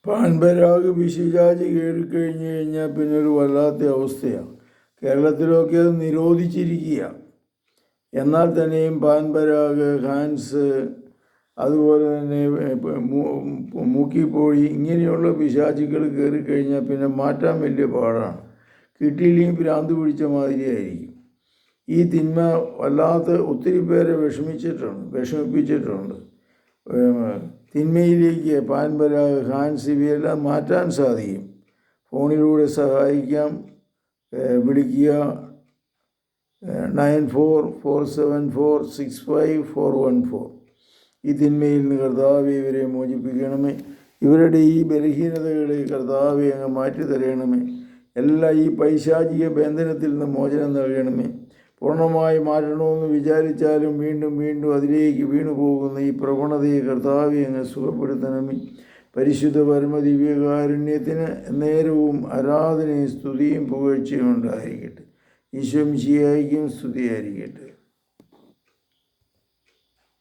പാൻപരാഗ് പിശാച് കയറിക്കഴിഞ്ഞ് കഴിഞ്ഞാൽ പിന്നെ ഒരു വല്ലാത്ത അവസ്ഥയാണ്. കേരളത്തിലൊക്കെ അത് നിരോധിച്ചിരിക്കുക. എന്നാൽ തന്നെയും പാൻപരാഗ്, ഹാൻസ്, അതുപോലെ തന്നെ മൂക്കിപ്പോഴി ഇങ്ങനെയുള്ള പിശാചുകൾ കയറിക്കഴിഞ്ഞാൽ പിന്നെ മാറ്റാൻ വലിയ പാടാണ്. കിട്ടിയില്ലെങ്കിൽ ഭ്രാന്ത് പിടിച്ച മാതിരിയായിരിക്കും. ഈ തിന്മ വല്ലാത്ത ഒത്തിരി പേരെ വിഷമിപ്പിച്ചിട്ടുണ്ട്. തിന്മയിലേക്ക് പാൻപരാഗ്, ഹാൻസ് ഇവയെല്ലാം മാറ്റാൻ സാധിക്കും. ഫോണിലൂടെ സഹായിക്കാം. വിളിക്കുക 9447465414. ഈ തിന്മയിൽ നിന്ന് കർത്താവേ ഇവരെ മോചിപ്പിക്കണമേ. ഇവരുടെ ഈ ബലഹീനതകളെ കർത്താവേ അങ്ങ് മാറ്റി തരണമേ. ഈ പൈശാചിക ബന്ധനത്തിൽ നിന്ന് മോചനം നൽകണമേ. പൂർണ്ണമായി മാറ്റണമെന്ന് വിചാരിച്ചാലും വീണ്ടും വീണ്ടും അതിലേക്ക് വീണു പോകുന്ന ഈ പ്രവണതയെ കർത്താവെ അങ്ങ് സുഖപ്പെടുത്തണമേ. പരിശുദ്ധ പരമദിവ്യകാരുണ്യത്തിന് നേരവും ആരാധനയും സ്തുതിയും പുകഴ്ചയും ഉണ്ടായിരിക്കട്ടെ. ഈശോ മിശിഹായ്ക്കും സ്തുതിയായിരിക്കട്ടെ.